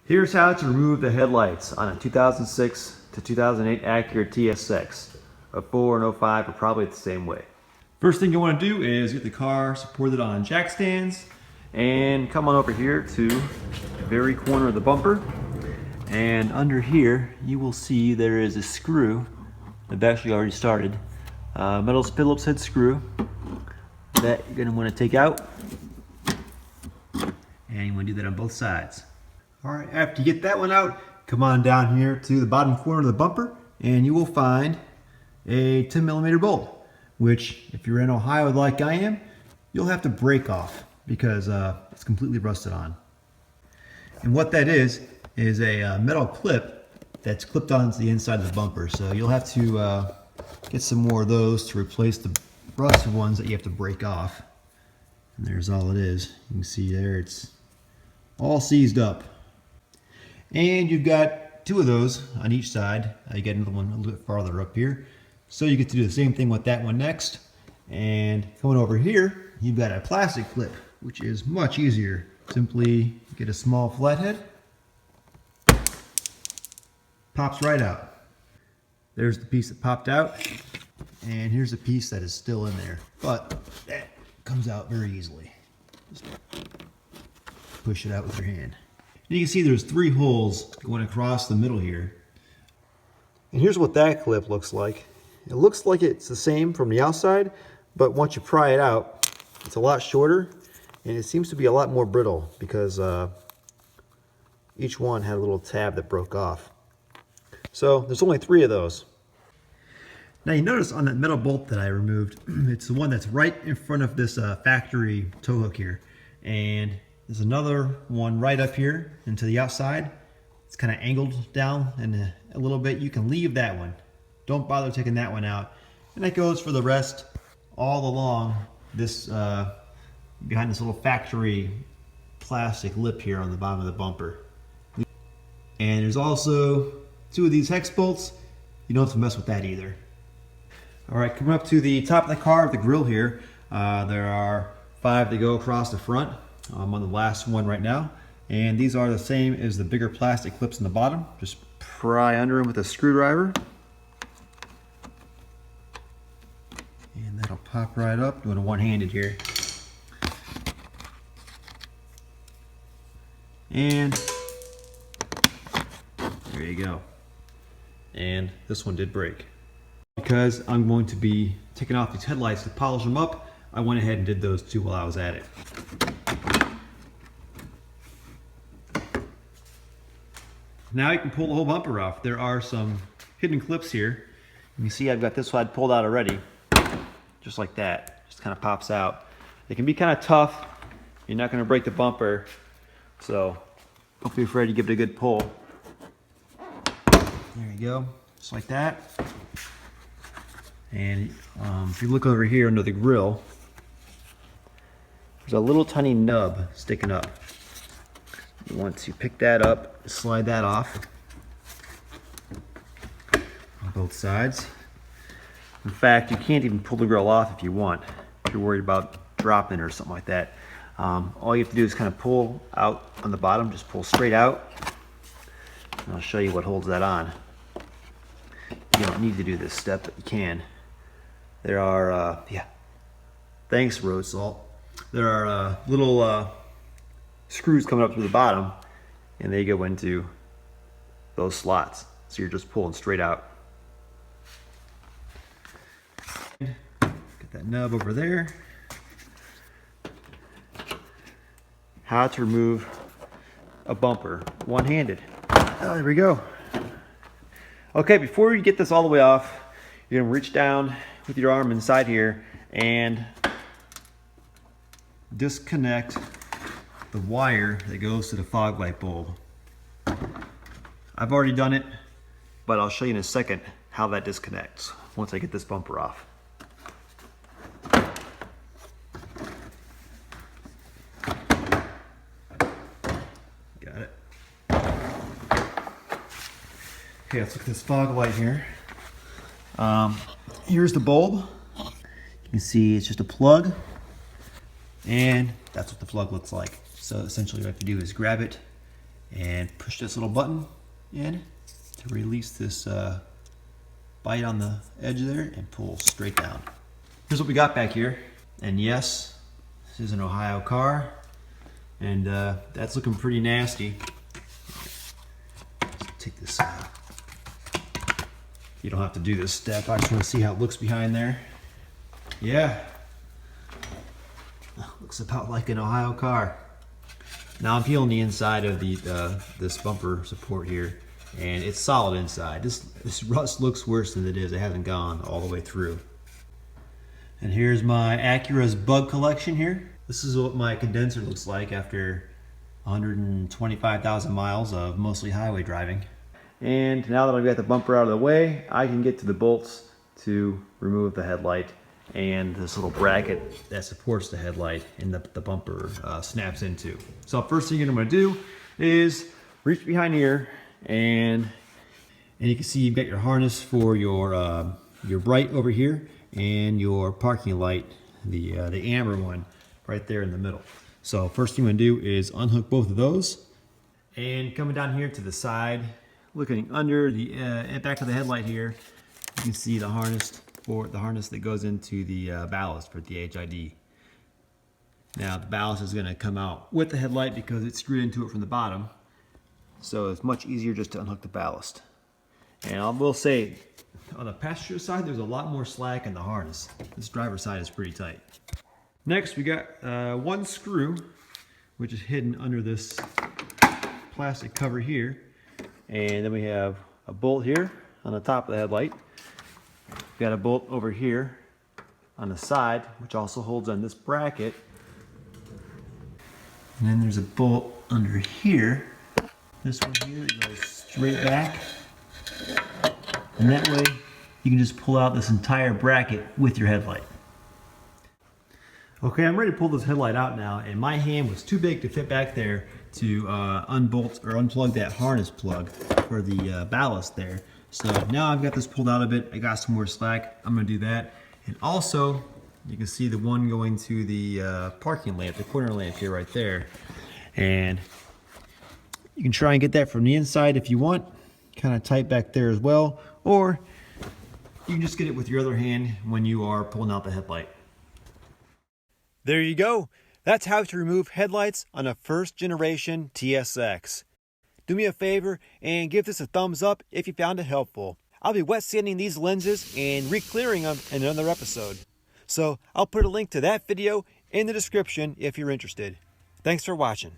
Here's how to remove the headlights on a 2006 to 2008 Acura TSX. A 04 and 05 are probably the same way. First thing you want to do is get the car supported on jack stands and come on over here to the very corner of the bumper. And under here you will see there is a screw. I've actually already started. Metal Phillips head screw that you're going to want to take out. And you want to do that on both sides. Alright, after you get that one out, come on down here to the bottom corner of the bumper and you will find a 10mm bolt, which if you're in Ohio like I am, you'll have to break off because it's completely rusted on. And what that is a metal clip that's clipped onto the inside of the bumper. So you'll have to get some more of those to replace the rusted ones that you have to break off. And there's all it is. You can see there it's all seized up. And you've got two of those on each side. You get another one a little bit farther up here. So you get to do the same thing with that one next. And coming over here, you've got a plastic clip, which is much easier. Simply get a small flathead, pops right out. There's the piece that popped out, and here's a piece that is still in there, but that comes out very easily. Just push it out with your hand. And you can see there's 3 holes going across the middle here. And here's what that clip looks like. It looks like it's the same from the outside, but once you pry it out, it's a lot shorter, and it seems to be a lot more brittle because each one had a little tab that broke off. So there's only 3 of those. Now you notice on that metal bolt that I removed, it's the one that's right in front of this factory tow hook here. And there's another one right up here and to the outside. It's kind of angled down and a little bit. You can leave that one. Don't bother taking that one out. And that goes for the rest all along this, behind this little factory plastic lip here on the bottom of the bumper. And there's also 2 of these hex bolts. You don't have to mess with that either. All right, coming up to the top of the car, the grill here, there are 5 that go across the front. I'm on the last one right now. And these are the same as the bigger plastic clips in the bottom. Just pry under them with a screwdriver. And that'll pop right up. Doing it one-handed here. And there you go. And this one did break. Because I'm going to be taking off these headlights to polish them up, I went ahead and did those 2 while I was at it. Now you can pull the whole bumper off. There are some hidden clips here. You can see I've got this side pulled out already. Just like that. Just kind of pops out. It can be kind of tough. You're not going to break the bumper. So don't be afraid to give it a good pull. There you go. Just like that. And if you look over here under the grill, there's a little tiny nub sticking up. You want to pick that up, slide that off on both sides. In fact, you can't even pull the grill off if you want, if you're worried about dropping it or something like that. All you have to do is kind of pull out on the bottom, just pull straight out. And I'll show you what holds that on. You don't need to do this step, but you can. There are, thanks Road Salt. There are little screws coming up through the bottom, and they go into those slots. So you're just pulling straight out. Get that nub over there. How to remove a bumper one-handed. Oh, there we go. Okay, before you get this all the way off, you're gonna reach down with your arm inside here and disconnect the wire that goes to the fog light bulb. I've already done it, but I'll show you in a second how that disconnects once I get this bumper off. Got it. Okay, let's look at this fog light here. Here's the bulb. You can see it's just a plug, and that's what the plug looks like. So essentially what you have to do is grab it and push this little button in to release this bite on the edge there and pull straight down. Here's what we got back here. And yes, this is an Ohio car, and that's looking pretty nasty. Let's take this out. You don't have to do this step. I just want to see how it looks behind there. Yeah, looks about like an Ohio car. Now I'm peeling the inside of this bumper support here, and it's solid inside. This rust looks worse than it is. It hasn't gone all the way through. And here's my Acura's bug collection here. This is what my condenser looks like after 125,000 miles of mostly highway driving. And now that I've got the bumper out of the way, I can get to the bolts to remove the headlight and this little bracket that supports the headlight and the bumper snaps into. So first thing I'm going to do is reach behind here, and you can see you've got your harness for your bright over here and your parking light, the amber one right there in the middle. So first thing I'm going to do is unhook both of those, and coming down here to the side, looking under the back of the headlight here, you can see the harness that goes into the ballast for the HID. Now the ballast is going to come out with the headlight because it's screwed into it from the bottom, so it's much easier just to unhook the ballast. And I will say, on the passenger side, there's a lot more slack in the harness. This driver's side is pretty tight. Next, we got one screw, which is hidden under this plastic cover here. And then we have a bolt here on the top of the headlight. We've got a bolt over here on the side, which also holds on this bracket. And then there's a bolt under here. This one here that goes straight back. And that way you can just pull out this entire bracket with your headlight. Okay, I'm ready to pull this headlight out now, and my hand was too big to fit back there to unbolt or unplug that harness plug for the ballast there. So now I've got this pulled out a bit. I got some more slack. I'm gonna do that. And also, you can see the one going to the parking lamp, the corner lamp here right there. And you can try and get that from the inside if you want, kind of tight back there as well, or you can just get it with your other hand when you are pulling out the headlight. There you go. That's how to remove headlights on a first generation TSX. Do me a favor and give this a thumbs up if you found it helpful. I'll be wet sanding these lenses and re-clearing them in another episode. So I'll put a link to that video in the description if you're interested. Thanks for watching.